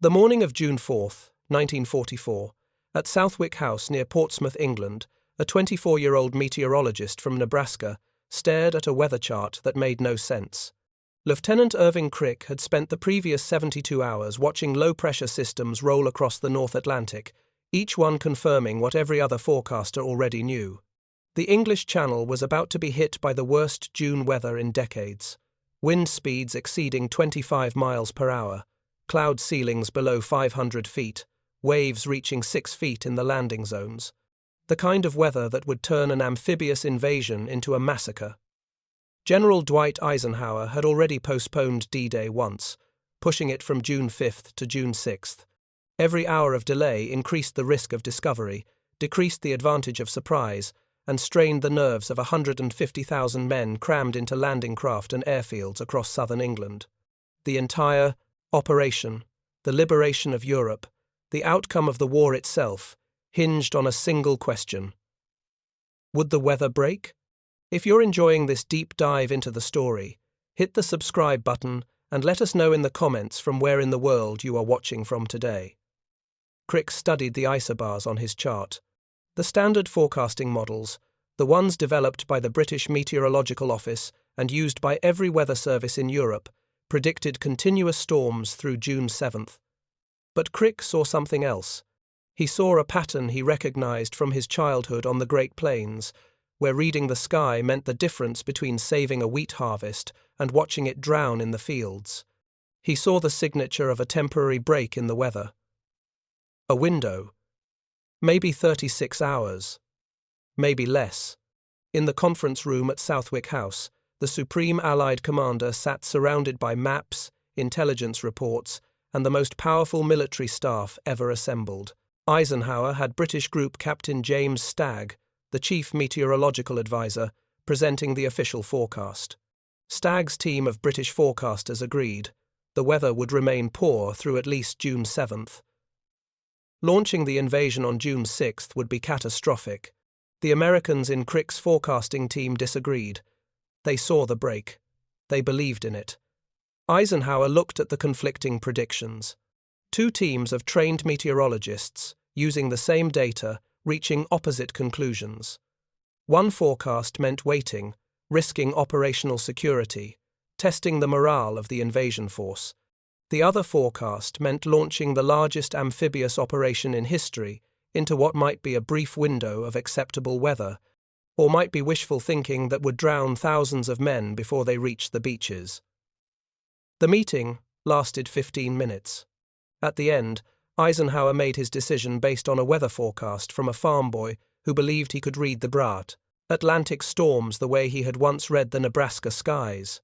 The morning of June 4th, 1944, at Southwick House near Portsmouth, England, a 24-year-old meteorologist from Nebraska stared at a weather chart that made no sense. Lieutenant Irving Krick had spent the previous 72 hours watching low-pressure systems roll across the North Atlantic, each one confirming what every other forecaster already knew. The English Channel was about to be hit by the worst June weather in decades. Wind speeds exceeding 25 miles per hour, cloud ceilings below 500 feet, waves reaching 6 feet in the landing zones. The kind of weather that would turn an amphibious invasion into a massacre. General Dwight Eisenhower had already postponed D-Day once, pushing it from June 5th to June 6th. Every hour of delay increased the risk of discovery, decreased the advantage of surprise, and strained the nerves of 150,000 men crammed into landing craft and airfields across southern England. The entire operation, the liberation of Europe, the outcome of the war itself, hinged on a single question. Would the weather break? If you're enjoying this deep dive into the story, hit the subscribe button and let us know in the comments from where in the world you are watching from today. Krick studied the isobars on his chart. The standard forecasting models, the ones developed by the British Meteorological Office and used by every weather service in Europe, predicted continuous storms through June 7th. But Krick saw something else. He saw a pattern he recognized from his childhood on the Great Plains, where reading the sky meant the difference between saving a wheat harvest and watching it drown in the fields. He saw the signature of a temporary break in the weather. A window. Maybe 36 hours. Maybe less. In the conference room at Southwick House, the Supreme Allied Commander sat surrounded by maps, intelligence reports, and the most powerful military staff ever assembled. Eisenhower had British Group Captain James Stagg, the chief meteorological advisor, presenting the official forecast. Stagg's team of British forecasters agreed. The weather would remain poor through at least June 7th. Launching the invasion on June 6th would be catastrophic. The Americans in Krick's forecasting team disagreed. They saw the break. They believed in it. Eisenhower looked at the conflicting predictions. Two teams of trained meteorologists, using the same data, reaching opposite conclusions. One forecast meant waiting, risking operational security, testing the morale of the invasion force. The other forecast meant launching the largest amphibious operation in history into what might be a brief window of acceptable weather, or might be wishful thinking that would drown thousands of men before they reached the beaches. The meeting lasted 15 minutes. At the end, Eisenhower made his decision based on a weather forecast from a farm boy who believed he could read the Atlantic storms the way he had once read the Nebraska skies.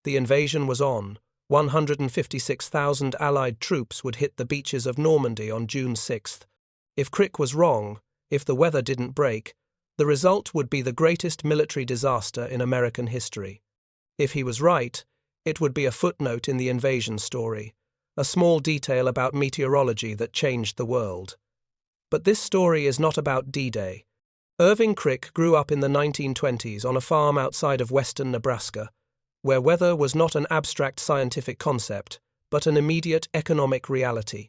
The invasion was on. 156,000 Allied troops would hit the beaches of Normandy on June 6th. If Krick was wrong, if the weather didn't break, the result would be the greatest military disaster in American history. If he was right, it would be a footnote in the invasion story, a small detail about meteorology that changed the world. But this story is not about D-Day. Irving Krick grew up in the 1920s on a farm outside of western Nebraska, where weather was not an abstract scientific concept, but an immediate economic reality.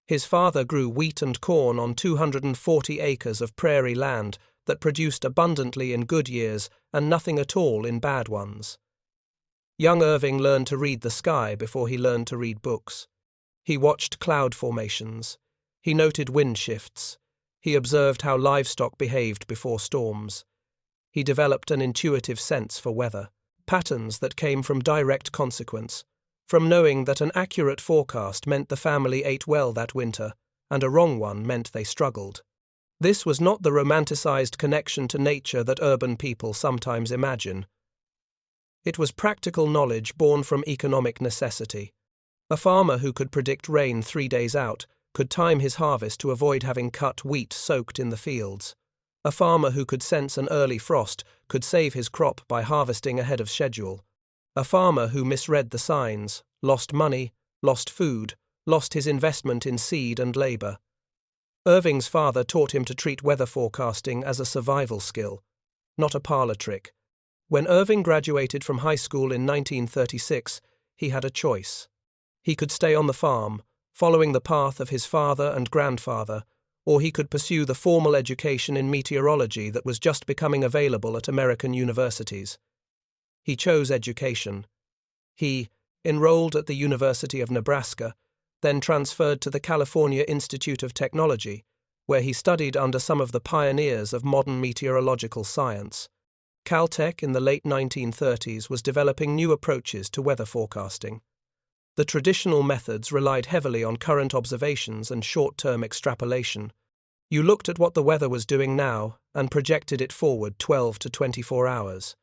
His father grew wheat and corn on 240 acres of prairie land that produced abundantly in good years and nothing at all in bad ones. Young Irving learned to read the sky before he learned to read books. He watched cloud formations. He noted wind shifts. He observed how livestock behaved before storms. He developed an intuitive sense for weather, patterns that came from direct consequence, from knowing that an accurate forecast meant the family ate well that winter, and a wrong one meant they struggled. This was not the romanticized connection to nature that urban people sometimes imagine. It was practical knowledge born from economic necessity. A farmer who could predict rain 3 days out could time his harvest to avoid having cut wheat soaked in the fields. A farmer who could sense an early frost could save his crop by harvesting ahead of schedule. A farmer who misread the signs lost money, lost food, lost his investment in seed and labor. Irving's father taught him to treat weather forecasting as a survival skill, not a parlor trick. When Irving graduated from high school in 1936, he had a choice. He could stay on the farm, following the path of his father and grandfather, or he could pursue the formal education in meteorology that was just becoming available at American universities. He chose education. He enrolled at the University of Nebraska, then transferred to the California Institute of Technology, where he studied under some of the pioneers of modern meteorological science. Caltech in the late 1930s was developing new approaches to weather forecasting. The traditional methods relied heavily on current observations and short-term extrapolation. You looked at what the weather was doing now and projected it forward 12 to 24 hours.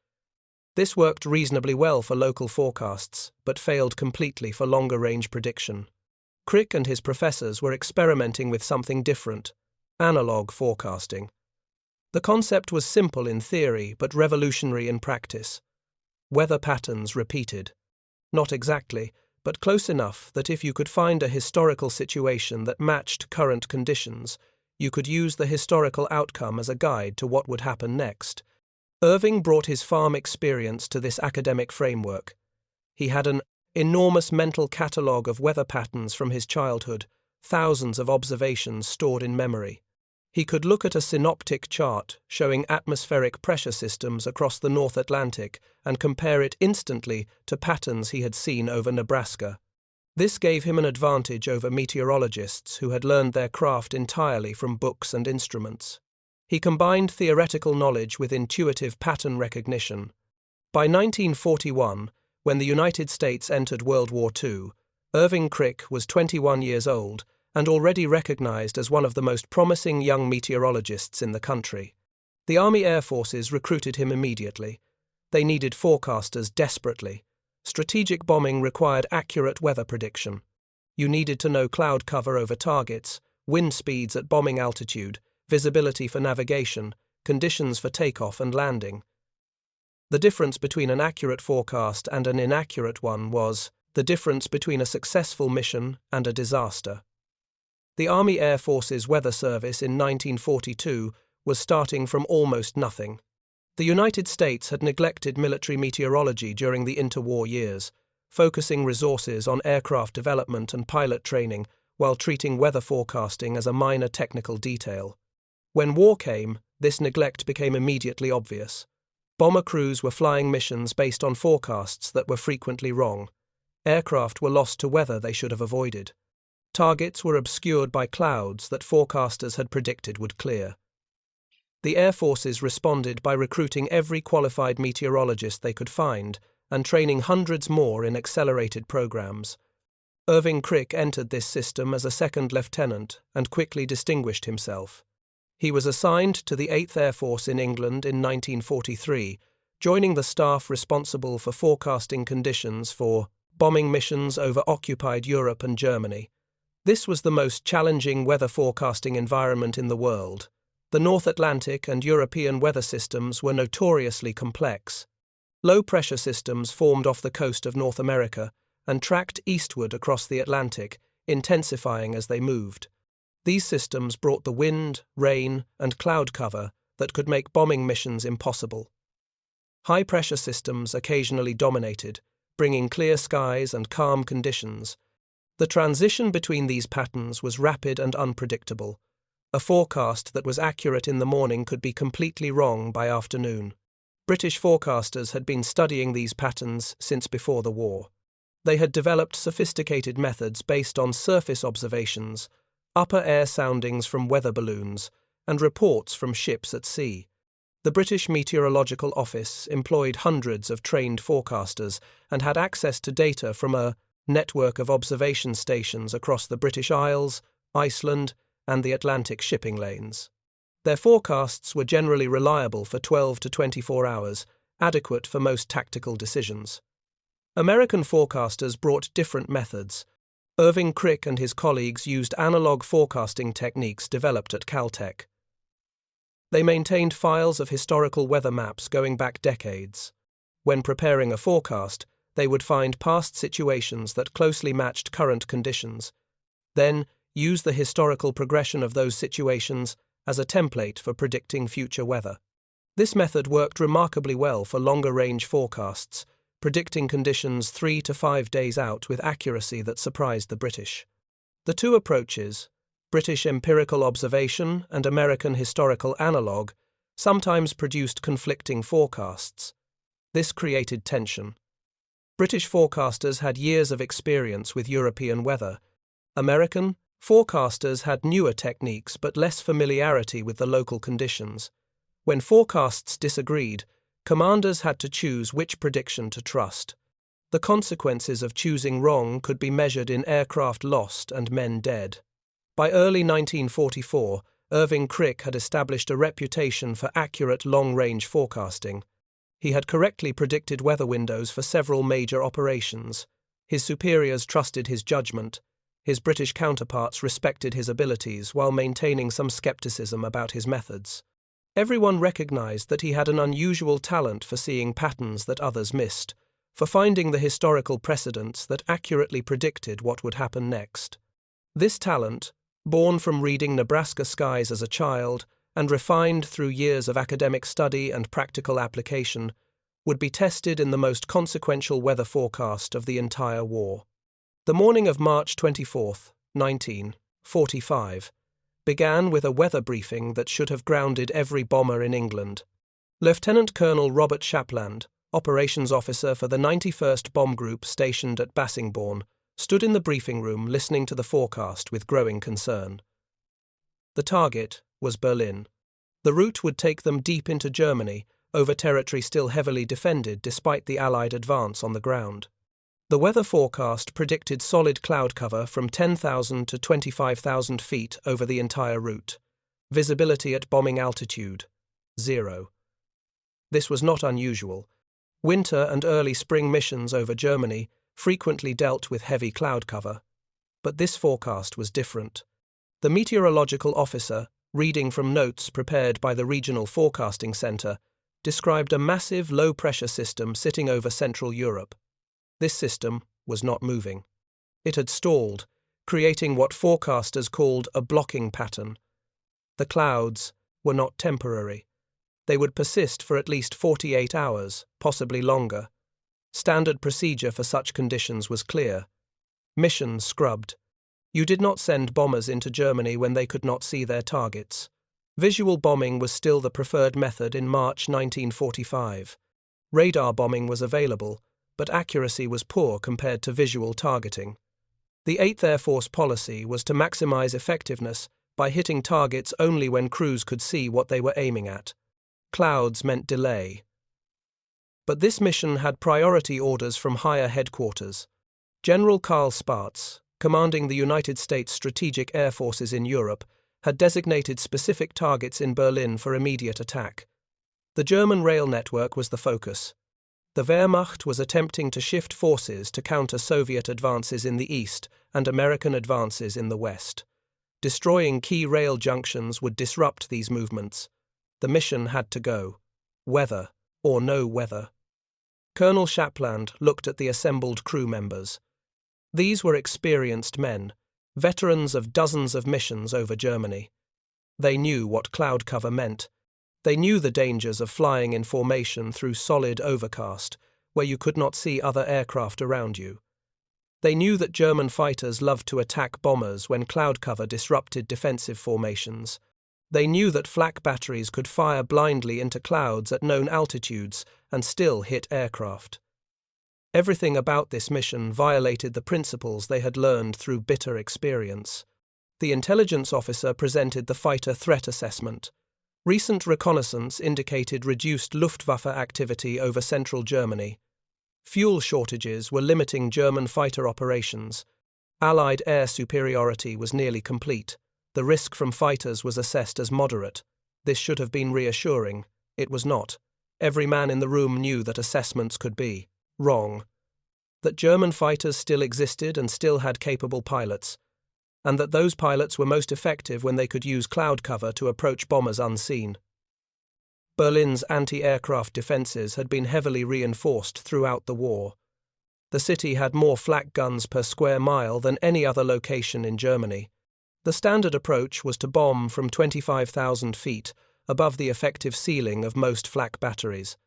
This worked reasonably well for local forecasts, but failed completely for longer-range prediction. Krick and his professors were experimenting with something different: analog forecasting. The concept was simple in theory, but revolutionary in practice. Weather patterns repeated. Not exactly, but close enough that if you could find a historical situation that matched current conditions, you could use the historical outcome as a guide to what would happen next. Irving brought his farm experience to this academic framework. He had an enormous mental catalogue of weather patterns from his childhood, thousands of observations stored in memory. He could look at a synoptic chart showing atmospheric pressure systems across the North Atlantic and compare it instantly to patterns he had seen over Nebraska. This gave him an advantage over meteorologists who had learned their craft entirely from books and instruments. He combined theoretical knowledge with intuitive pattern recognition. By 1941, when the United States entered World War II, Irving Krick was 21 years old and already recognized as one of the most promising young meteorologists in the country. The Army Air Forces recruited him immediately. They needed forecasters desperately. Strategic bombing required accurate weather prediction. You needed to know cloud cover over targets, wind speeds at bombing altitude, visibility for navigation, conditions for takeoff and landing. The difference between an accurate forecast and an inaccurate one was the difference between a successful mission and a disaster. The Army Air Force's Weather Service in 1942 was starting from almost nothing. The United States had neglected military meteorology during the interwar years, focusing resources on aircraft development and pilot training while treating weather forecasting as a minor technical detail. When war came, this neglect became immediately obvious. Bomber crews were flying missions based on forecasts that were frequently wrong. Aircraft were lost to weather they should have avoided. Targets were obscured by clouds that forecasters had predicted would clear. The Air Forces responded by recruiting every qualified meteorologist they could find and training hundreds more in accelerated programs. Irving Krick entered this system as a second lieutenant and quickly distinguished himself. He was assigned to the 8th Air Force in England in 1943, joining the staff responsible for forecasting conditions for bombing missions over occupied Europe and Germany. This was the most challenging weather forecasting environment in the world. The North Atlantic and European weather systems were notoriously complex. Low-pressure systems formed off the coast of North America and tracked eastward across the Atlantic, intensifying as they moved. These systems brought the wind, rain, and cloud cover that could make bombing missions impossible. High-pressure systems occasionally dominated, bringing clear skies and calm conditions. The transition between these patterns was rapid and unpredictable. A forecast that was accurate in the morning could be completely wrong by afternoon. British forecasters had been studying these patterns since before the war. They had developed sophisticated methods based on surface observations, upper air soundings from weather balloons, and reports from ships at sea. The British Meteorological Office employed hundreds of trained forecasters and had access to data from a network of observation stations across the British Isles, Iceland, and the Atlantic shipping lanes. Their forecasts were generally reliable for 12 to 24 hours, adequate for most tactical decisions. American forecasters brought different methods. Irving Krick and his colleagues used analog forecasting techniques developed at Caltech. They maintained files of historical weather maps going back decades. When preparing a forecast, they would find past situations that closely matched current conditions, then use the historical progression of those situations as a template for predicting future weather. This method worked remarkably well for longer-range forecasts, predicting conditions 3 to 5 days out with accuracy that surprised the British. The two approaches, British empirical observation and American historical analog, sometimes produced conflicting forecasts. This created tension. British forecasters had years of experience with European weather. American forecasters had newer techniques but less familiarity with the local conditions. When forecasts disagreed, commanders had to choose which prediction to trust. The consequences of choosing wrong could be measured in aircraft lost and men dead. By early 1944, Irving Krick had established a reputation for accurate long-range forecasting. He had correctly predicted weather windows for several major operations. His superiors trusted his judgment. His British counterparts respected his abilities while maintaining some skepticism about his methods. Everyone recognized that he had an unusual talent for seeing patterns that others missed, for finding the historical precedents that accurately predicted what would happen next. This talent, born from reading Nebraska skies as a child and refined through years of academic study and practical application, would be tested in the most consequential weather forecast of the entire war. The morning of March 24, 1945, began with a weather briefing that should have grounded every bomber in England. Lieutenant Colonel Robert Shapland, operations officer for the 91st Bomb Group stationed at Bassingbourn, stood in the briefing room listening to the forecast with growing concern. The target was Berlin. The route would take them deep into Germany, over territory still heavily defended despite the Allied advance on the ground. The weather forecast predicted solid cloud cover from 10,000 to 25,000 feet over the entire route. Visibility at bombing altitude, 0. This was not unusual. Winter and early spring missions over Germany frequently dealt with heavy cloud cover. But this forecast was different. The meteorological officer, reading from notes prepared by the Regional Forecasting Center, described a massive low-pressure system sitting over Central Europe. This system was not moving. It had stalled, creating what forecasters called a blocking pattern. The clouds were not temporary. They would persist for at least 48 hours, possibly longer. Standard procedure for such conditions was clear. Mission scrubbed. You did not send bombers into Germany when they could not see their targets. Visual bombing was still the preferred method in March 1945. Radar bombing was available, but accuracy was poor compared to visual targeting. The 8th Air Force policy was to maximize effectiveness by hitting targets only when crews could see what they were aiming at. Clouds meant delay. But this mission had priority orders from higher headquarters. General Karl Spaatz, commanding the United States Strategic Air Forces in Europe, had designated specific targets in Berlin for immediate attack. The German rail network was the focus. The Wehrmacht was attempting to shift forces to counter Soviet advances in the east and American advances in the west. Destroying key rail junctions would disrupt these movements. The mission had to go. Weather or no weather. Colonel Shapland looked at the assembled crew members. These were experienced men, veterans of dozens of missions over Germany. They knew what cloud cover meant. They knew the dangers of flying in formation through solid overcast, where you could not see other aircraft around you. They knew that German fighters loved to attack bombers when cloud cover disrupted defensive formations. They knew that flak batteries could fire blindly into clouds at known altitudes and still hit aircraft. Everything about this mission violated the principles they had learned through bitter experience. The intelligence officer presented the fighter threat assessment. Recent reconnaissance indicated reduced Luftwaffe activity over central Germany. Fuel shortages were limiting German fighter operations. Allied air superiority was nearly complete. The risk from fighters was assessed as moderate. This should have been reassuring. It was not. Every man in the room knew that assessments could be wrong. That German fighters still existed and still had capable pilots, and that those pilots were most effective when they could use cloud cover to approach bombers unseen. Berlin's anti-aircraft defences had been heavily reinforced throughout the war. The city had more flak guns per square mile than any other location in Germany. The standard approach was to bomb from 25,000 feet above the effective ceiling of most flak batteries.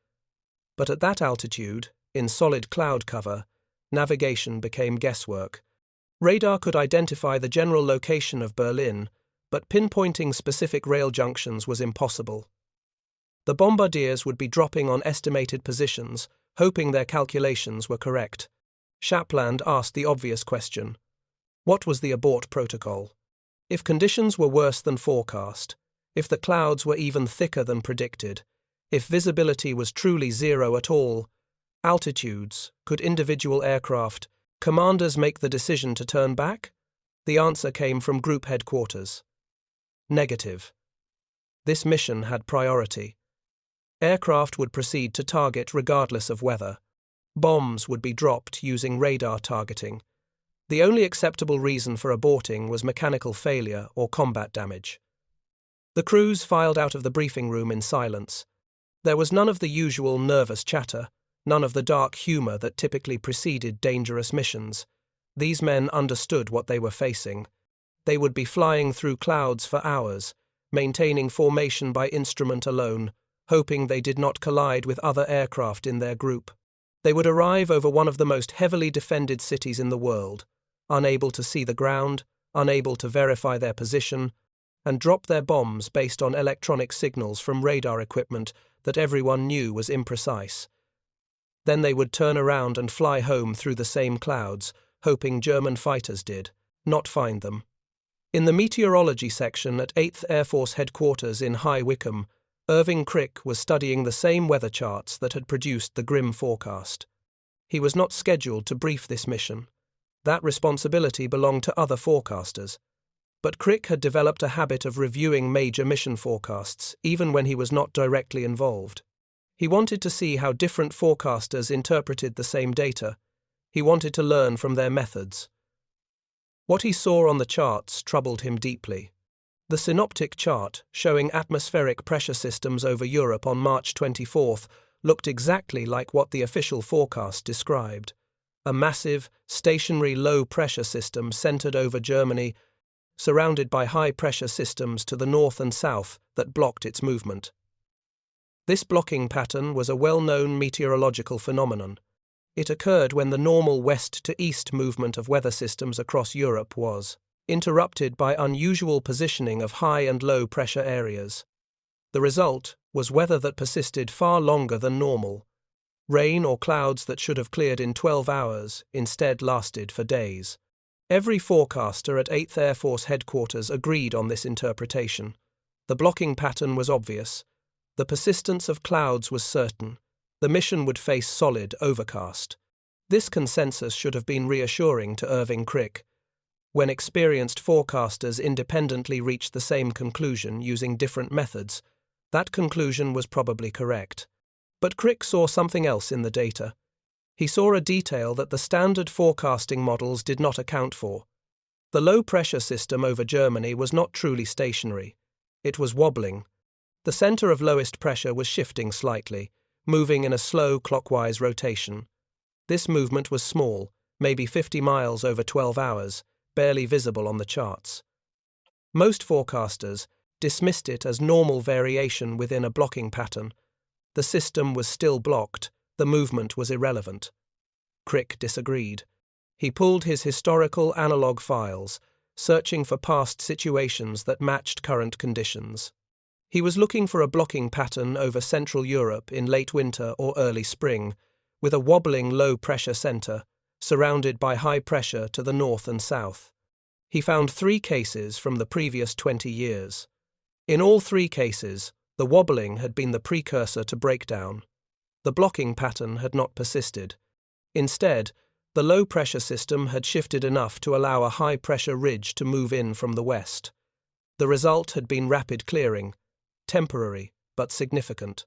But at that altitude, in solid cloud cover, navigation became guesswork. Radar could identify the general location of Berlin, but pinpointing specific rail junctions was impossible. The bombardiers would be dropping on estimated positions, hoping their calculations were correct. Shapland asked the obvious question: what was the abort protocol? If conditions were worse than forecast, if the clouds were even thicker than predicted, if visibility was truly zero at all, altitudes, could individual aircraft, commanders make the decision to turn back? The answer came from group headquarters. Negative. This mission had priority. Aircraft would proceed to target regardless of weather. Bombs would be dropped using radar targeting. The only acceptable reason for aborting was mechanical failure or combat damage. The crews filed out of the briefing room in silence. There was none of the usual nervous chatter, none of the dark humor that typically preceded dangerous missions. These men understood what they were facing. They would be flying through clouds for hours, maintaining formation by instrument alone, hoping they did not collide with other aircraft in their group. They would arrive over one of the most heavily defended cities in the world, unable to see the ground, unable to verify their position, and drop their bombs based on electronic signals from radar equipment that everyone knew was imprecise. Then they would turn around and fly home through the same clouds, hoping German fighters did not find them. In the meteorology section at 8th Air Force Headquarters in High Wycombe, Irving Krick was studying the same weather charts that had produced the grim forecast. He was not scheduled to brief this mission. That responsibility belonged to other forecasters. But Krick had developed a habit of reviewing major mission forecasts, even when he was not directly involved. He wanted to see how different forecasters interpreted the same data. He wanted to learn from their methods. What he saw on the charts troubled him deeply. The synoptic chart, showing atmospheric pressure systems over Europe on March 24th, looked exactly like what the official forecast described. A massive, stationary low-pressure system centered over Germany, surrounded by high-pressure systems to the north and south that blocked its movement. This blocking pattern was a well-known meteorological phenomenon. It occurred when the normal west-to-east movement of weather systems across Europe was interrupted by unusual positioning of high and low pressure areas. The result was weather that persisted far longer than normal. Rain or clouds that should have cleared in 12 hours instead lasted for days. Every forecaster at 8th Air Force Headquarters agreed on this interpretation. The blocking pattern was obvious. The persistence of clouds was certain. The mission would face solid overcast. This consensus should have been reassuring to Irving Krick. When experienced forecasters independently reached the same conclusion using different methods, that conclusion was probably correct. But Krick saw something else in the data. He saw a detail that the standard forecasting models did not account for. The low-pressure system over Germany was not truly stationary. It was wobbling. The center of lowest pressure was shifting slightly, moving in a slow clockwise rotation. This movement was small, maybe 50 miles over 12 hours, barely visible on the charts. Most forecasters dismissed it as normal variation within a blocking pattern. The system was still blocked, the movement was irrelevant. Krick disagreed. He pulled his historical analog files, searching for past situations that matched current conditions. He was looking for a blocking pattern over Central Europe in late winter or early spring, with a wobbling low-pressure center, surrounded by high pressure to the north and south. He found 3 cases from the previous 20 years. In all 3 cases, the wobbling had been the precursor to breakdown. The blocking pattern had not persisted. Instead, the low-pressure system had shifted enough to allow a high-pressure ridge to move in from the west. The result had been rapid clearing, temporary but significant.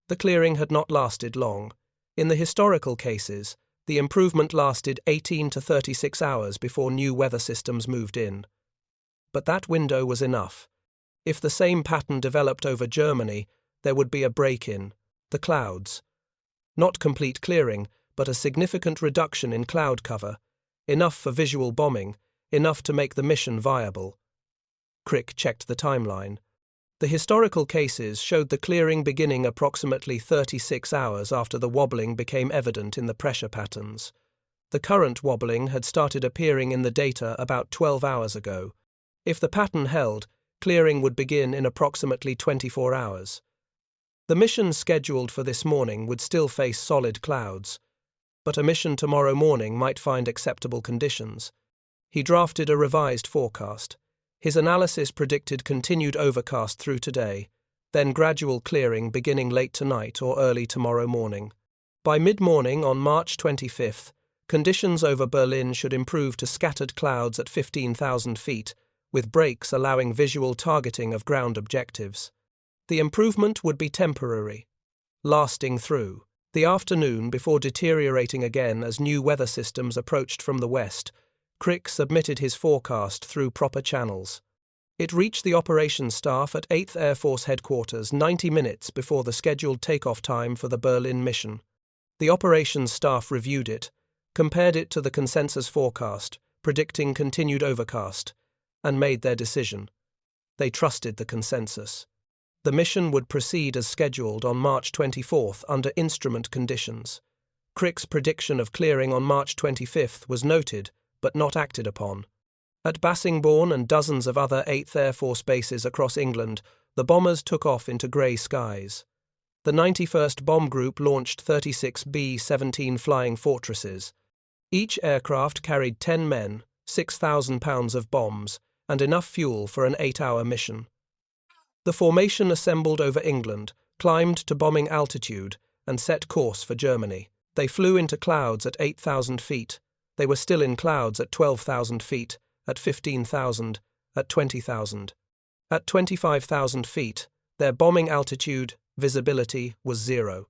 The clearing had not lasted long. In the historical cases, the improvement lasted 18 to 36 hours before new weather systems moved in. But that window was enough. If the same pattern developed over Germany, there would be a break-in, the clouds. Not complete clearing, but a significant reduction in cloud cover, enough for visual bombing, enough to make the mission viable. Krick checked the timeline. The historical cases showed the clearing beginning approximately 36 hours after the wobbling became evident in the pressure patterns. The current wobbling had started appearing in the data about 12 hours ago. If the pattern held, clearing would begin in approximately 24 hours. The mission scheduled for this morning would still face solid clouds, but a mission tomorrow morning might find acceptable conditions. He drafted a revised forecast. His analysis predicted continued overcast through today, then gradual clearing beginning late tonight or early tomorrow morning. By mid-morning on March 25th, conditions over Berlin should improve to scattered clouds at 15,000 feet, with breaks allowing visual targeting of ground objectives. The improvement would be temporary, lasting through the afternoon before deteriorating again as new weather systems approached from the west. Krick submitted his forecast through proper channels. It reached the operations staff at 8th Air Force Headquarters 90 minutes before the scheduled takeoff time for the Berlin mission. The operations staff reviewed it, compared it to the consensus forecast, predicting continued overcast, and made their decision. They trusted the consensus. The mission would proceed as scheduled on March 24th under instrument conditions. Krick's prediction of clearing on March 25th was noted, but not acted upon. At Bassingbourn and dozens of other 8th Air Force bases across England, the bombers took off into grey skies. The 91st Bomb Group launched 36 B-17 Flying Fortresses. Each aircraft carried 10 men, 6,000 pounds of bombs, and enough fuel for an 8-hour mission. The formation assembled over England, climbed to bombing altitude, and set course for Germany. They flew into clouds at 8,000 feet. They were still in clouds at 12,000 feet, at 15,000, at 20,000. At 25,000 feet, their bombing altitude, visibility, was 0.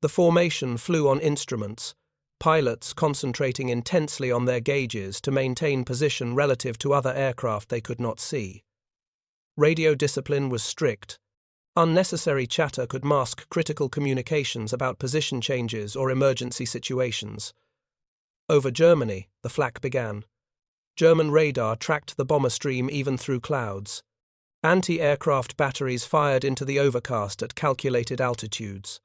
The formation flew on instruments, pilots concentrating intensely on their gauges to maintain position relative to other aircraft they could not see. Radio discipline was strict. Unnecessary chatter could mask critical communications about position changes or emergency situations. Over Germany, the flak began. German radar tracked the bomber stream even through clouds. Anti-aircraft batteries fired into the overcast at calculated altitudes.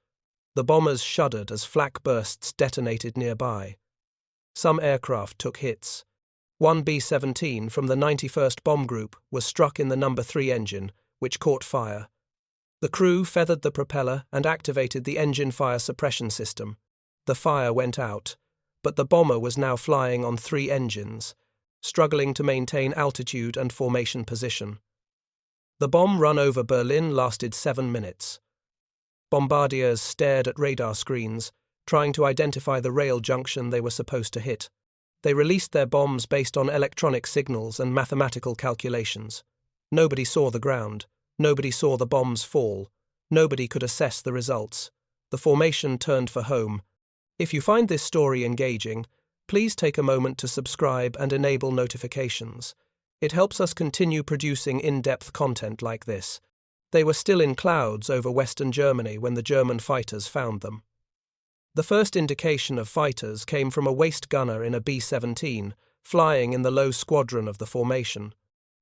The bombers shuddered as flak bursts detonated nearby. Some aircraft took hits. One B-17 from the 91st Bomb Group was struck in the No. 3 engine, which caught fire. The crew feathered the propeller and activated the engine fire suppression system. The fire went out, but the bomber was now flying on 3 engines, struggling to maintain altitude and formation position. The bomb run over Berlin lasted 7 minutes. Bombardiers stared at radar screens, trying to identify the rail junction they were supposed to hit. They released their bombs based on electronic signals and mathematical calculations. Nobody saw the ground. Nobody saw the bombs fall. Nobody could assess the results. The formation turned for home. If you find this story engaging, please take a moment to subscribe and enable notifications. It helps us continue producing in-depth content like this. They were still in clouds over Western Germany when the German fighters found them. The first indication of fighters came from a waist gunner in a B-17, flying in the low squadron of the formation.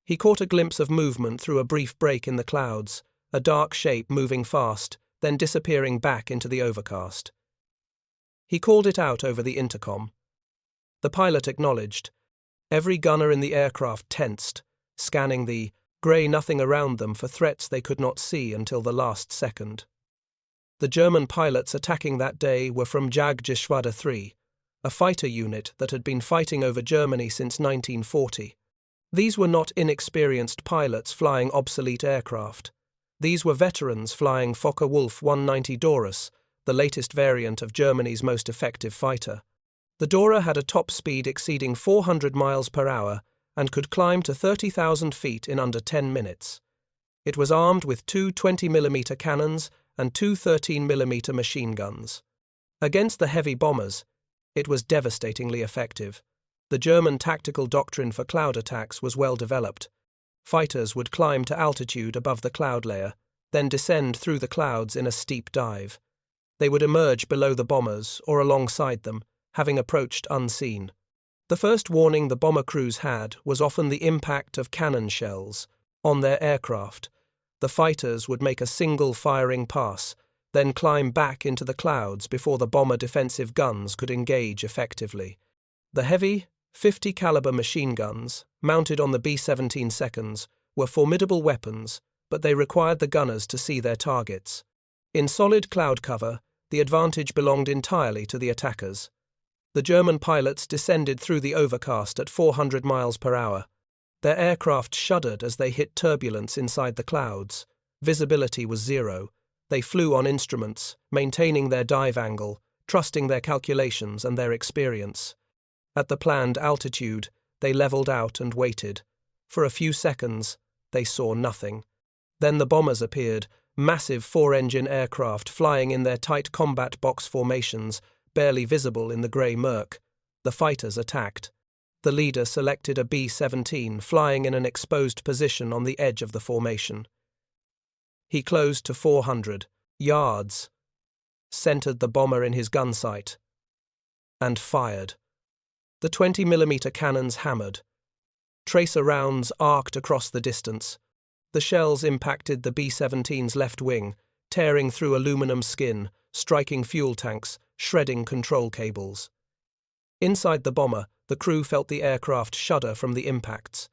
He caught a glimpse of movement through a brief break in the clouds, a dark shape moving fast, then disappearing back into the overcast. He called it out over the intercom. The pilot acknowledged. Every gunner in the aircraft tensed, scanning the grey nothing around them for threats they could not see until the last second. The German pilots attacking that day were from Jagdgeschwader 3, a fighter unit that had been fighting over Germany since 1940. These were not inexperienced pilots flying obsolete aircraft. These were veterans flying Focke-Wulf 190 Dorus, the latest variant of Germany's most effective fighter. The Dora had a top speed exceeding 400 miles per hour and could climb to 30,000 feet in under 10 minutes. It was armed with 2 20mm cannons and 2 13mm machine guns. Against the heavy bombers, it was devastatingly effective. The German tactical doctrine for cloud attacks was well developed. Fighters would climb to altitude above the cloud layer, then descend through the clouds in a steep dive. They would emerge below the bombers or alongside them, having approached unseen. The first warning the bomber crews had was often the impact of cannon shells on their aircraft. The fighters would make a single firing pass, then climb back into the clouds before the bomber defensive guns could engage effectively. The heavy, 50-caliber machine guns, mounted on the B-17 seconds, were formidable weapons, but they required the gunners to see their targets. In solid cloud cover, the advantage belonged entirely to the attackers. The German pilots descended through the overcast at 400 miles per hour. Their aircraft shuddered as they hit turbulence inside the clouds. Visibility was zero. They flew on instruments, maintaining their dive angle, trusting their calculations and their experience. At the planned altitude, they leveled out and waited. For a few seconds, they saw nothing. Then the bombers appeared, massive four-engine aircraft flying in their tight combat box formations, barely visible in the grey murk. The fighters attacked. The leader selected a B-17 flying in an exposed position on the edge of the formation. He closed to 400 yards, centered the bomber in his gun sight, and fired. The 20mm cannons hammered. Tracer rounds arced across the distance. The shells impacted the B-17's left wing, tearing through aluminum skin, striking fuel tanks, shredding control cables. Inside the bomber, the crew felt the aircraft shudder from the impacts.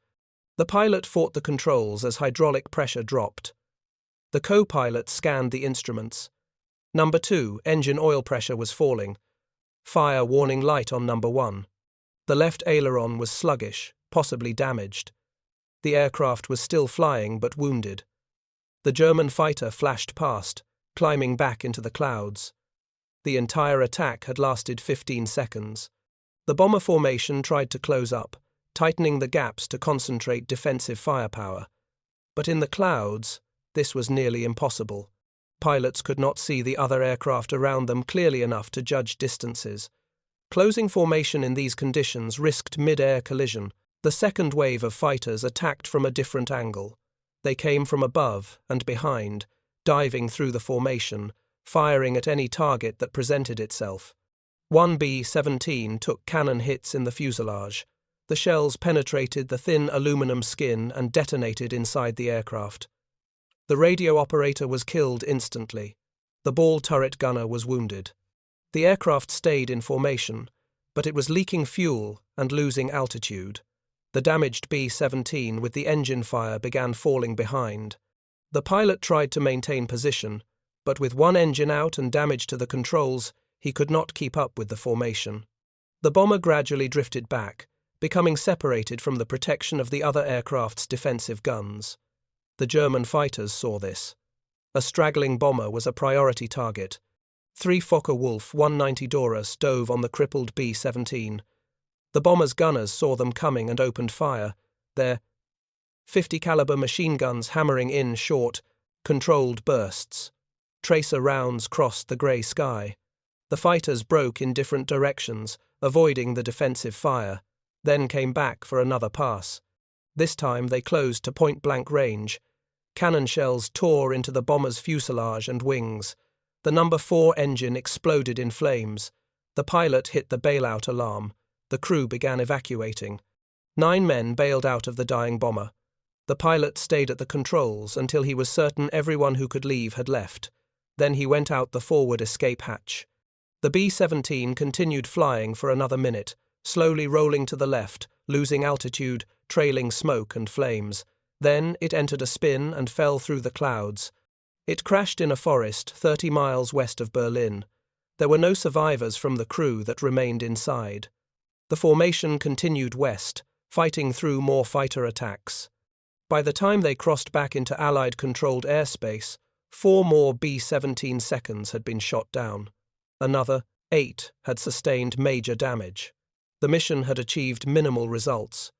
The pilot fought the controls as hydraulic pressure dropped. The co-pilot scanned the instruments. Number 2, engine oil pressure was falling. Fire warning light on number 1. The left aileron was sluggish, possibly damaged. The aircraft was still flying but wounded. The German fighter flashed past, climbing back into the clouds. The entire attack had lasted 15 seconds. The bomber formation tried to close up, tightening the gaps to concentrate defensive firepower. But in the clouds, this was nearly impossible. Pilots could not see the other aircraft around them clearly enough to judge distances. Closing formation in these conditions risked mid-air collision. The second wave of fighters attacked from a different angle. They came from above and behind, diving through the formation, firing at any target that presented itself. One B-17 took cannon hits in the fuselage. The shells penetrated the thin aluminum skin and detonated inside the aircraft. The radio operator was killed instantly. The ball turret gunner was wounded. The aircraft stayed in formation, but it was leaking fuel and losing altitude. The damaged B-17 with the engine fire began falling behind. The pilot tried to maintain position, but with one engine out and damage to the controls, he could not keep up with the formation. The bomber gradually drifted back, becoming separated from the protection of the other aircraft's defensive guns. The German fighters saw this. A straggling bomber was a priority target. 3 Focke-Wulf 190 Dorus dove on the crippled B-17. The bomber's gunners saw them coming and opened fire, their 50-caliber machine guns hammering in short, controlled bursts. Tracer rounds crossed the grey sky. The fighters broke in different directions, avoiding the defensive fire, then came back for another pass. This time they closed to point-blank range. Cannon shells tore into the bomber's fuselage and wings. The number 4 engine exploded in flames. The pilot hit the bailout alarm. The crew began evacuating. 9 men bailed out of the dying bomber. The pilot stayed at the controls until he was certain everyone who could leave had left. Then he went out the forward escape hatch. The B-17 continued flying for another minute, slowly rolling to the left, losing altitude, trailing smoke and flames. Then it entered a spin and fell through the clouds. It crashed in a forest 30 miles west of Berlin. There were no survivors from the crew that remained inside. The formation continued west, fighting through more fighter attacks. By the time they crossed back into Allied-controlled airspace, 4 more B-17 seconds had been shot down. Another 8 had sustained major damage. The mission had achieved minimal results.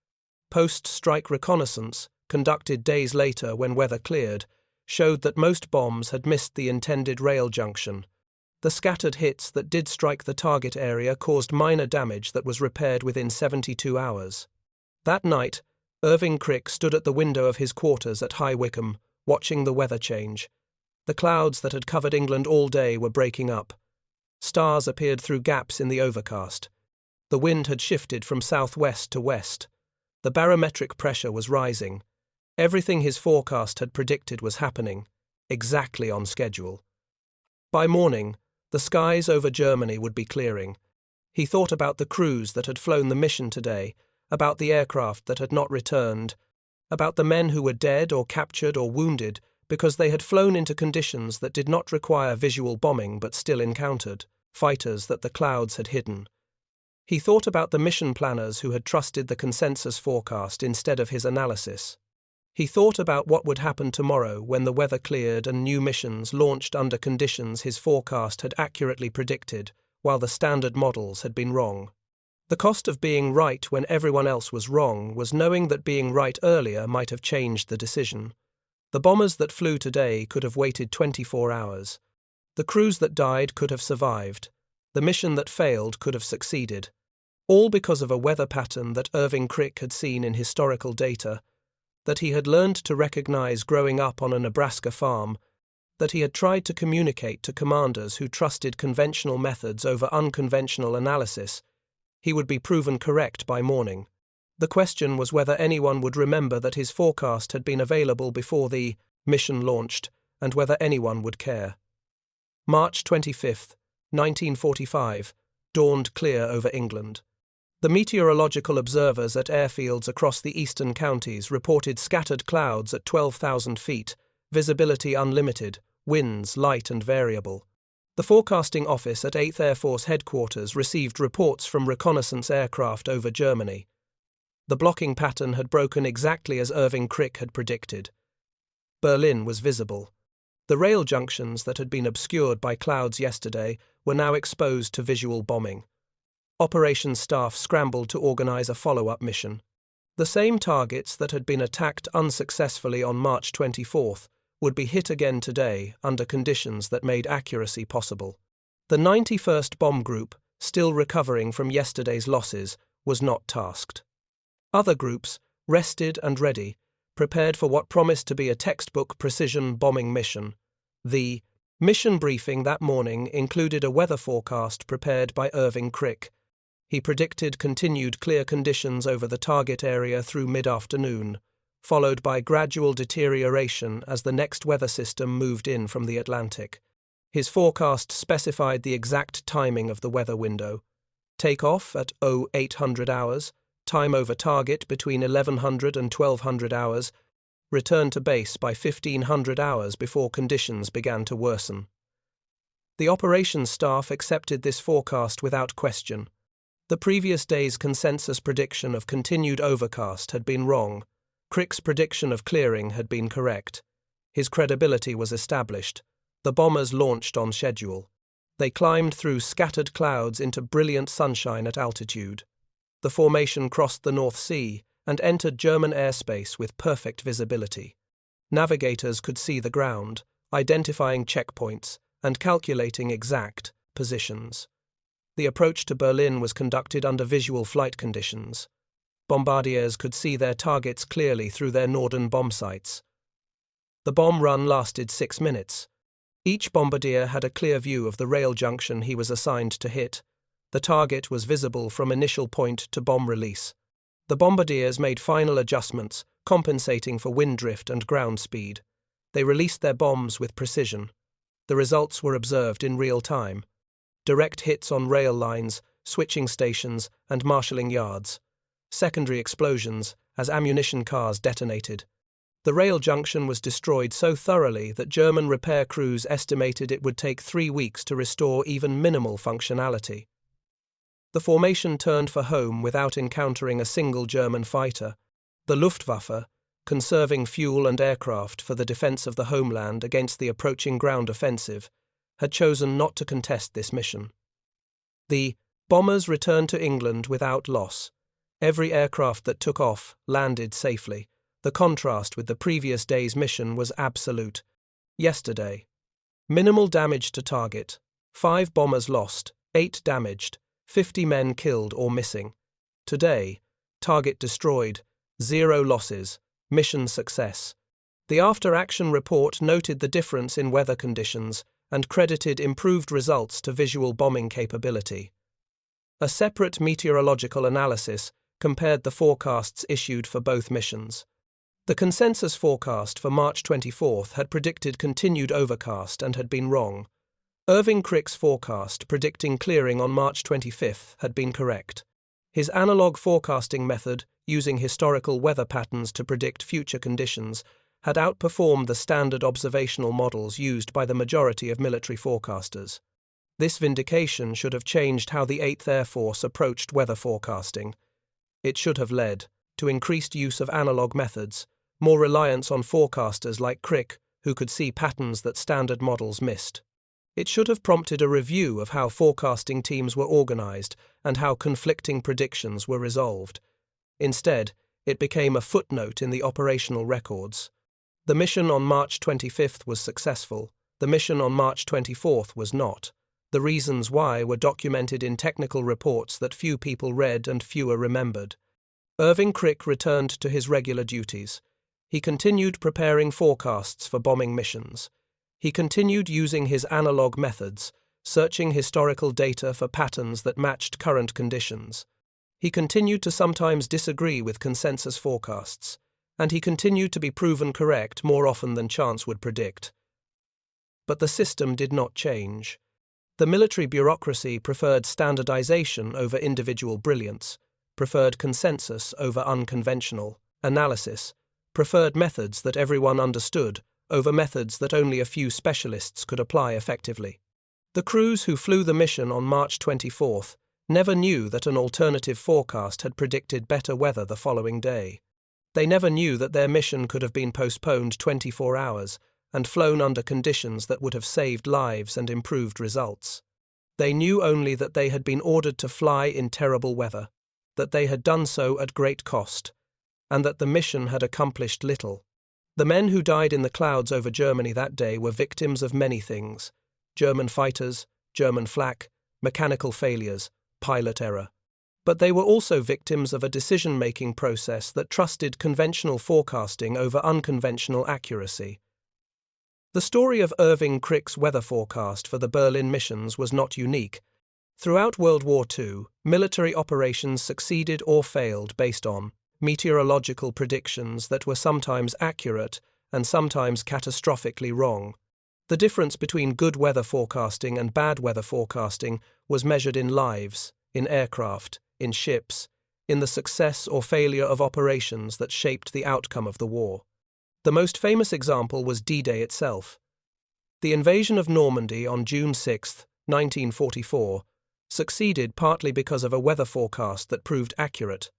Post-strike reconnaissance, conducted days later when weather cleared, showed that most bombs had missed the intended rail junction. The scattered hits that did strike the target area caused minor damage that was repaired within 72 hours. That night, Irving Krick stood at the window of his quarters at High Wycombe, watching the weather change. The clouds that had covered England all day were breaking up. Stars appeared through gaps in the overcast. The wind had shifted from southwest to west. The barometric pressure was rising. Everything his forecast had predicted was happening, exactly on schedule. By morning, the skies over Germany would be clearing. He thought about the crews that had flown the mission today, about the aircraft that had not returned, about the men who were dead or captured or wounded because they had flown into conditions that did not require visual bombing but still encountered fighters that the clouds had hidden. He thought about the mission planners who had trusted the consensus forecast instead of his analysis. He thought about what would happen tomorrow when the weather cleared and new missions launched under conditions his forecast had accurately predicted, while the standard models had been wrong. The cost of being right when everyone else was wrong was knowing that being right earlier might have changed the decision. The bombers that flew today could have waited 24 hours. The crews that died could have survived. The mission that failed could have succeeded. All because of a weather pattern that Irving Krick had seen in historical data, that he had learned to recognize growing up on a Nebraska farm, that he had tried to communicate to commanders who trusted conventional methods over unconventional analysis. He would be proven correct by morning. The question was whether anyone would remember that his forecast had been available before the mission launched, and whether anyone would care. March 25, 1945, dawned clear over England. The meteorological observers at airfields across the eastern counties reported scattered clouds at 12,000 feet, visibility unlimited, winds light and variable. The forecasting office at 8th Air Force Headquarters received reports from reconnaissance aircraft over Germany. The blocking pattern had broken exactly as Irving Krick had predicted. Berlin was visible. The rail junctions that had been obscured by clouds yesterday were now exposed to visual bombing. Operations staff scrambled to organize a follow-up mission. The same targets that had been attacked unsuccessfully on March 24th would be hit again today under conditions that made accuracy possible. The 91st Bomb Group, still recovering from yesterday's losses, was not tasked. Other groups, rested and ready, prepared for what promised to be a textbook precision bombing mission. The mission briefing that morning included a weather forecast prepared by Irving Krick. He predicted continued clear conditions over the target area through mid-afternoon, followed by gradual deterioration as the next weather system moved in from the Atlantic. His forecast specified the exact timing of the weather window. Takeoff at 0800 hours, time over target between 1100 and 1200 hours, return to base by 1500 hours before conditions began to worsen. The operations staff accepted this forecast without question. The previous day's consensus prediction of continued overcast had been wrong. Krick's prediction of clearing had been correct. His credibility was established. The bombers launched on schedule. They climbed through scattered clouds into brilliant sunshine at altitude. The formation crossed the North Sea and entered German airspace with perfect visibility. Navigators could see the ground, identifying checkpoints and calculating exact positions. The approach to Berlin was conducted under visual flight conditions. Bombardiers could see their targets clearly through their northern bomb sights. The bomb run lasted 6 minutes. Each bombardier had a clear view of the rail junction he was assigned to hit. The target was visible from initial point to bomb release. The bombardiers made final adjustments, compensating for wind drift and ground speed. They released their bombs with precision. The results were observed in real time. Direct hits on rail lines, switching stations, and marshalling yards. Secondary explosions as ammunition cars detonated. The rail junction was destroyed so thoroughly that German repair crews estimated it would take 3 weeks to restore even minimal functionality. The formation turned for home without encountering a single German fighter. The Luftwaffe, conserving fuel and aircraft for the defense of the homeland against the approaching ground offensive, had chosen not to contest this mission. The bombers returned to England without loss. Every aircraft that took off landed safely. The contrast with the previous day's mission was absolute. Yesterday, minimal damage to target, 5 bombers lost, 8 damaged, 50 men killed or missing. Today, target destroyed, 0 losses, mission success. The after-action report noted the difference in weather conditions and credited improved results to visual bombing capability. A separate meteorological analysis compared the forecasts issued for both missions. The consensus forecast for March 24th had predicted continued overcast and had been wrong. Irving Krick's forecast predicting clearing on March 25 had been correct. His analog forecasting method, using historical weather patterns to predict future conditions, had outperformed the standard observational models used by the majority of military forecasters. This vindication should have changed how the 8th Air Force approached weather forecasting. It should have led to increased use of analog methods, more reliance on forecasters like Krick, who could see patterns that standard models missed. It should have prompted a review of how forecasting teams were organized and how conflicting predictions were resolved. Instead, it became a footnote in the operational records. The mission on March 25 was successful. The mission on March 24 was not. The reasons why were documented in technical reports that few people read and fewer remembered. Irving Krick returned to his regular duties. He continued preparing forecasts for bombing missions. He continued using his analog methods, searching historical data for patterns that matched current conditions. He continued to sometimes disagree with consensus forecasts, and he continued to be proven correct more often than chance would predict. But the system did not change. The military bureaucracy preferred standardization over individual brilliance, preferred consensus over unconventional analysis, preferred methods that everyone understood over methods that only a few specialists could apply effectively. The crews who flew the mission on March 24 never knew that an alternative forecast had predicted better weather the following day. They never knew that their mission could have been postponed 24 hours and flown under conditions that would have saved lives and improved results. They knew only that they had been ordered to fly in terrible weather, that they had done so at great cost, and that the mission had accomplished little. The men who died in the clouds over Germany that day were victims of many things: German fighters, German flak, mechanical failures, pilot error. But they were also victims of a decision-making process that trusted conventional forecasting over unconventional accuracy. The story of Irving Krick's weather forecast for the Berlin missions was not unique. Throughout World War II, military operations succeeded or failed based on meteorological predictions that were sometimes accurate and sometimes catastrophically wrong. The difference between good weather forecasting and bad weather forecasting was measured in lives, in aircraft, in ships, in the success or failure of operations that shaped the outcome of the war. The most famous example was D-Day itself. The invasion of Normandy on June 6, 1944, succeeded partly because of a weather forecast that proved accurate.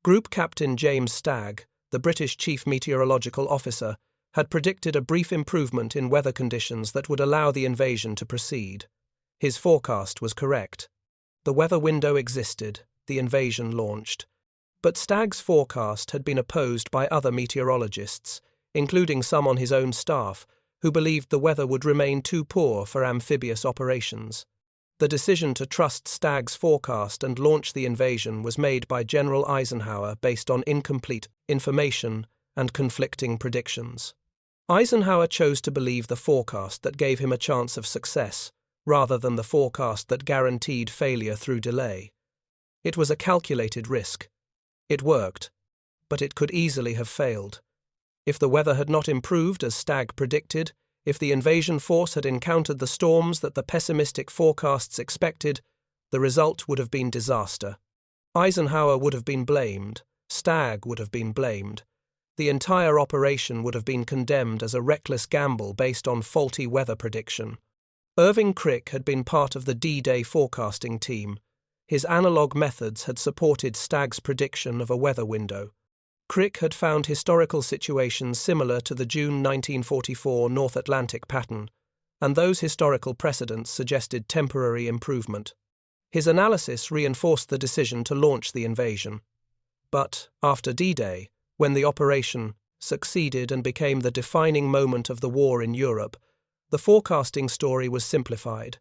Group Captain James Stagg, the British Chief Meteorological Officer, had predicted a brief improvement in weather conditions that would allow the invasion to proceed. His forecast was correct. The weather window existed, the invasion launched. But Stagg's forecast had been opposed by other meteorologists, including some on his own staff, who believed the weather would remain too poor for amphibious operations. The decision to trust Stagg's forecast and launch the invasion was made by General Eisenhower based on incomplete information and conflicting predictions. Eisenhower chose to believe the forecast that gave him a chance of success, rather than the forecast that guaranteed failure through delay. It was a calculated risk. It worked, but it could easily have failed. If the weather had not improved as Stagg predicted, if the invasion force had encountered the storms that the pessimistic forecasts expected, the result would have been disaster. Eisenhower would have been blamed. Stagg would have been blamed. The entire operation would have been condemned as a reckless gamble based on faulty weather prediction. Irving Krick had been part of the D-Day forecasting team. His analog methods had supported Stagg's prediction of a weather window. Krick had found historical situations similar to the June 1944 North Atlantic pattern, and those historical precedents suggested temporary improvement. His analysis reinforced the decision to launch the invasion. But, after D-Day, when the operation succeeded and became the defining moment of the war in Europe, the forecasting story was simplified.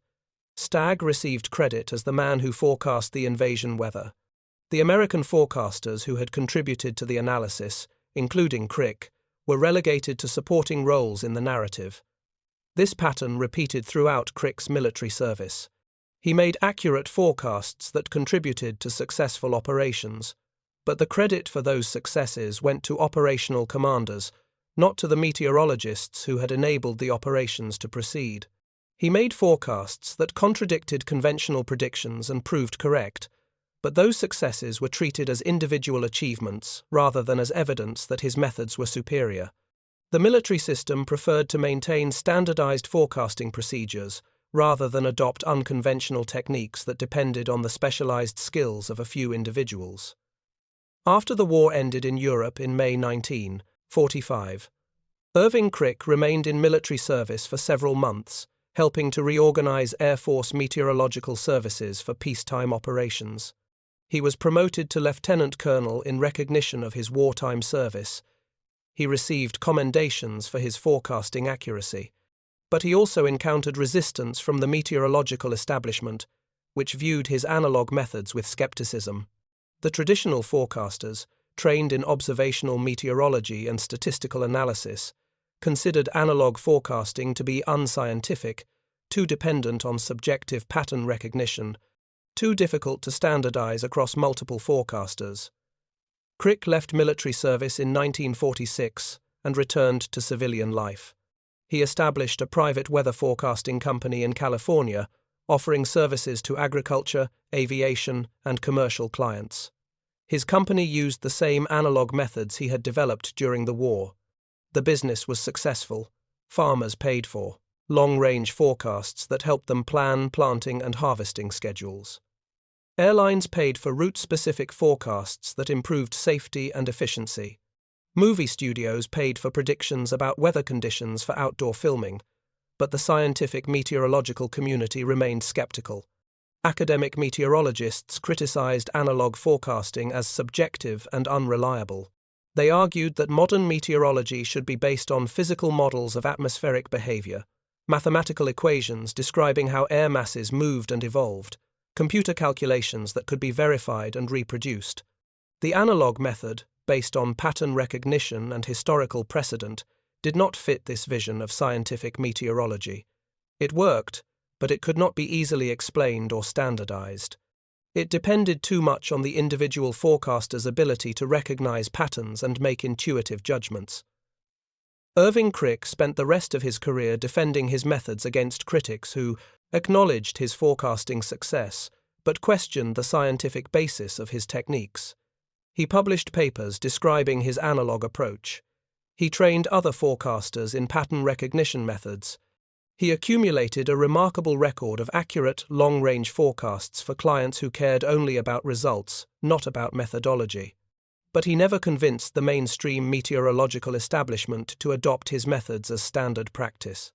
Stagg received credit as the man who forecast the invasion weather. The American forecasters who had contributed to the analysis, including Krick, were relegated to supporting roles in the narrative. This pattern repeated throughout Krick's military service. He made accurate forecasts that contributed to successful operations, but the credit for those successes went to operational commanders, not to the meteorologists who had enabled the operations to proceed. He made forecasts that contradicted conventional predictions and proved correct, but those successes were treated as individual achievements rather than as evidence that his methods were superior. The military system preferred to maintain standardized forecasting procedures rather than adopt unconventional techniques that depended on the specialized skills of a few individuals. After the war ended in Europe in May 1945, Irving Krick remained in military service for several months, helping to reorganize Air Force meteorological services for peacetime operations. He was promoted to lieutenant colonel in recognition of his wartime service. He received commendations for his forecasting accuracy, but he also encountered resistance from the meteorological establishment, which viewed his analog methods with skepticism. The traditional forecasters, trained in observational meteorology and statistical analysis, considered analog forecasting to be unscientific, too dependent on subjective pattern recognition, too difficult to standardize across multiple forecasters. Krick left military service in 1946 and returned to civilian life. He established a private weather forecasting company in California, offering services to agriculture, aviation, and commercial clients. His company used the same analog methods he had developed during the war. The business was successful. Farmers paid for long-range forecasts that helped them plan planting and harvesting schedules. Airlines paid for route-specific forecasts that improved safety and efficiency. Movie studios paid for predictions about weather conditions for outdoor filming, but the scientific meteorological community remained skeptical. Academic meteorologists criticized analog forecasting as subjective and unreliable. They argued that modern meteorology should be based on physical models of atmospheric behavior, mathematical equations describing how air masses moved and evolved, computer calculations that could be verified and reproduced. The analog method, based on pattern recognition and historical precedent, did not fit this vision of scientific meteorology. It worked, but it could not be easily explained or standardized. It depended too much on the individual forecaster's ability to recognize patterns and make intuitive judgments. Irving Krick spent the rest of his career defending his methods against critics who acknowledged his forecasting success, but questioned the scientific basis of his techniques. He published papers describing his analog approach. He trained other forecasters in pattern recognition methods. He accumulated a remarkable record of accurate, long-range forecasts for clients who cared only about results, not about methodology. But he never convinced the mainstream meteorological establishment to adopt his methods as standard practice.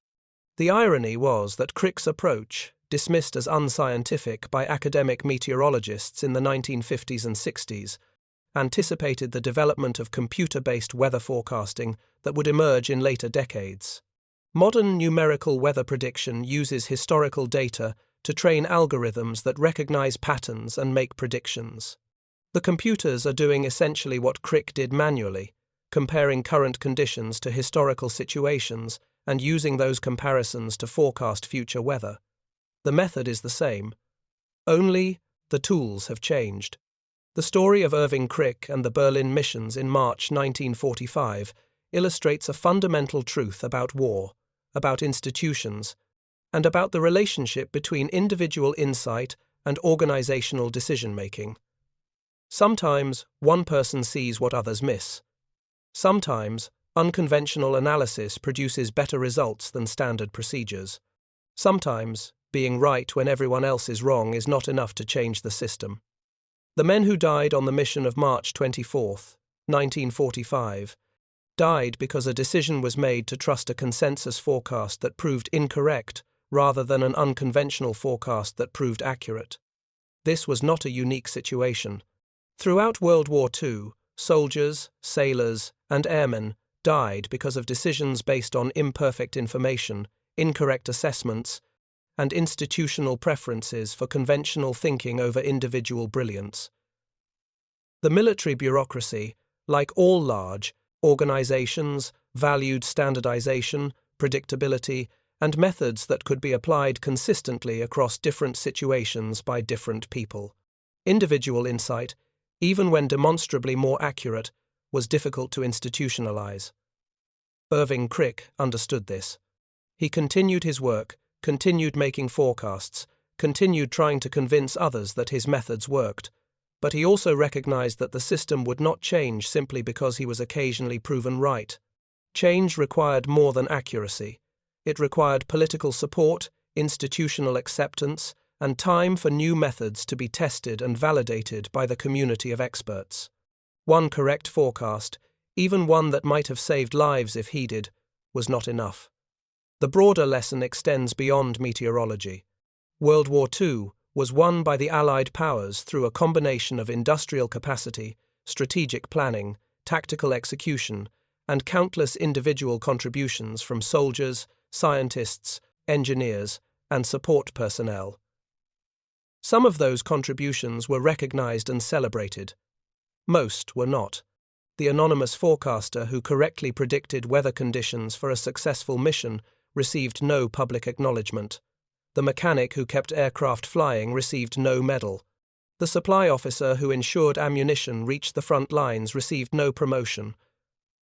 The irony was that Krick's approach, dismissed as unscientific by academic meteorologists in the 1950s and 60s, anticipated the development of computer-based weather forecasting that would emerge in later decades. Modern numerical weather prediction uses historical data to train algorithms that recognize patterns and make predictions. The computers are doing essentially what Krick did manually, comparing current conditions to historical situations and using those comparisons to forecast future weather. The method is the same. Only the tools have changed. The story of Irving Krick and the Berlin missions in March 1945 illustrates a fundamental truth about war, about institutions, and about the relationship between individual insight and organizational decision-making. Sometimes one person sees what others miss. Sometimes unconventional analysis produces better results than standard procedures. Sometimes being right when everyone else is wrong is not enough to change the system. The men who died on the mission of March 24, 1945, died because a decision was made to trust a consensus forecast that proved incorrect rather than an unconventional forecast that proved accurate. This was not a unique situation. Throughout World War II, soldiers, sailors, and airmen died because of decisions based on imperfect information, incorrect assessments, and institutional preferences for conventional thinking over individual brilliance. The military bureaucracy, like all large organizations, valued standardization, predictability, and methods that could be applied consistently across different situations by different people. Individual insight, even when demonstrably more accurate, was difficult to institutionalize. Irving Krick understood this. He continued his work, continued making forecasts, continued trying to convince others that his methods worked, but he also recognized that the system would not change simply because he was occasionally proven right. Change required more than accuracy. It required political support, institutional acceptance, and time for new methods to be tested and validated by the community of experts. One correct forecast, even one that might have saved lives if heeded, was not enough. The broader lesson extends beyond meteorology. World War II was won by the Allied powers through a combination of industrial capacity, strategic planning, tactical execution, and countless individual contributions from soldiers, scientists, engineers, and support personnel. Some of those contributions were recognized and celebrated. Most were not. The anonymous forecaster who correctly predicted weather conditions for a successful mission received no public acknowledgement. The mechanic who kept aircraft flying received no medal. The supply officer who ensured ammunition reached the front lines received no promotion.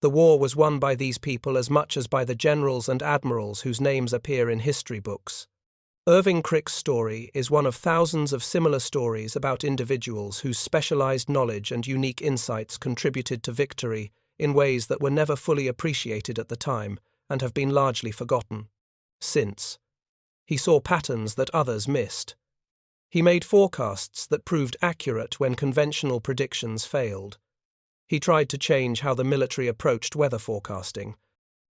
The war was won by these people as much as by the generals and admirals whose names appear in history books. Irving Krick's story is one of thousands of similar stories about individuals whose specialized knowledge and unique insights contributed to victory in ways that were never fully appreciated at the time and have been largely forgotten since. He saw patterns that others missed. He made forecasts that proved accurate when conventional predictions failed. He tried to change how the military approached weather forecasting.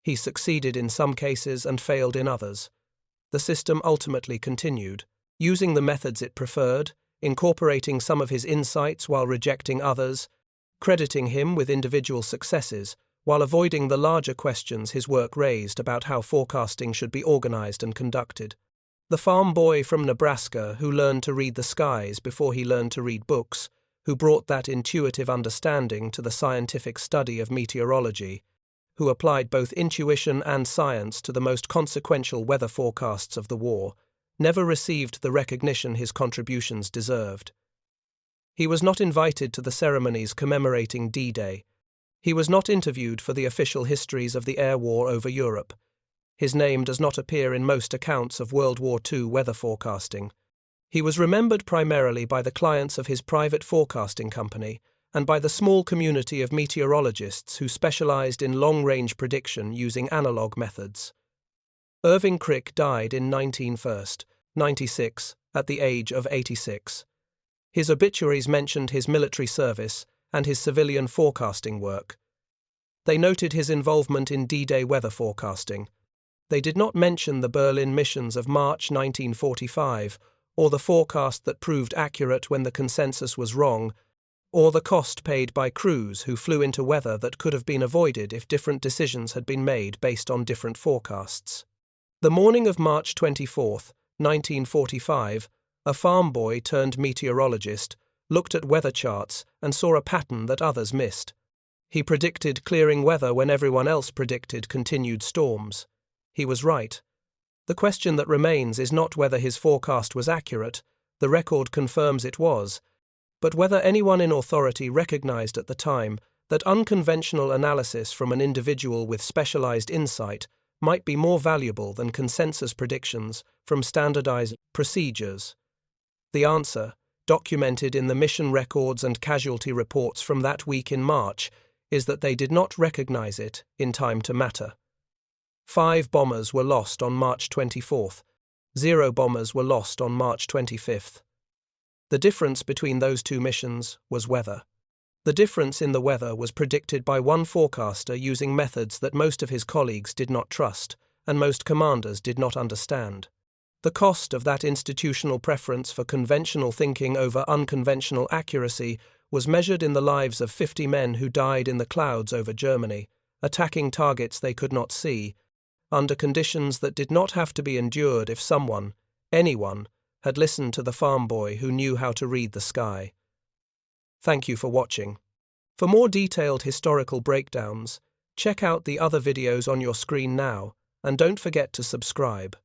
He succeeded in some cases and failed in others. The system ultimately continued, using the methods it preferred, incorporating some of his insights while rejecting others, crediting him with individual successes, while avoiding the larger questions his work raised about how forecasting should be organized and conducted. The farm boy from Nebraska who learned to read the skies before he learned to read books, who brought that intuitive understanding to the scientific study of meteorology, who applied both intuition and science to the most consequential weather forecasts of the war, never received the recognition his contributions deserved. He was not invited to the ceremonies commemorating D-Day. He was not interviewed for the official histories of the air war over Europe. His name does not appear in most accounts of World War II weather forecasting. He was remembered primarily by the clients of his private forecasting company and by the small community of meteorologists who specialized in long-range prediction using analog methods. Irving Krick died in 1996, at the age of 86. His obituaries mentioned his military service and his civilian forecasting work. They noted his involvement in D-Day weather forecasting. They did not mention the Berlin missions of March 1945, or the forecast that proved accurate when the consensus was wrong, or the cost paid by crews who flew into weather that could have been avoided if different decisions had been made based on different forecasts. The morning of March 24, 1945, a farm boy turned meteorologist looked at weather charts and saw a pattern that others missed. He predicted clearing weather when everyone else predicted continued storms. He was right. The question that remains is not whether his forecast was accurate, the record confirms it was, but whether anyone in authority recognized at the time that unconventional analysis from an individual with specialized insight might be more valuable than consensus predictions from standardized procedures. The answer, documented in the mission records and casualty reports from that week in March, is that they did not recognize it in time to matter. 5 bombers were lost on March 24th. 0 bombers were lost on March 25th. The difference between those two missions was weather. The difference in the weather was predicted by one forecaster using methods that most of his colleagues did not trust, and most commanders did not understand. The cost of that institutional preference for conventional thinking over unconventional accuracy was measured in the lives of 50 men who died in the clouds over Germany, attacking targets they could not see, under conditions that did not have to be endured if someone, anyone, had listened to the farm boy who knew how to read the sky. Thank you for watching. For more detailed historical breakdowns, check out the other videos on your screen now, and don't forget to subscribe.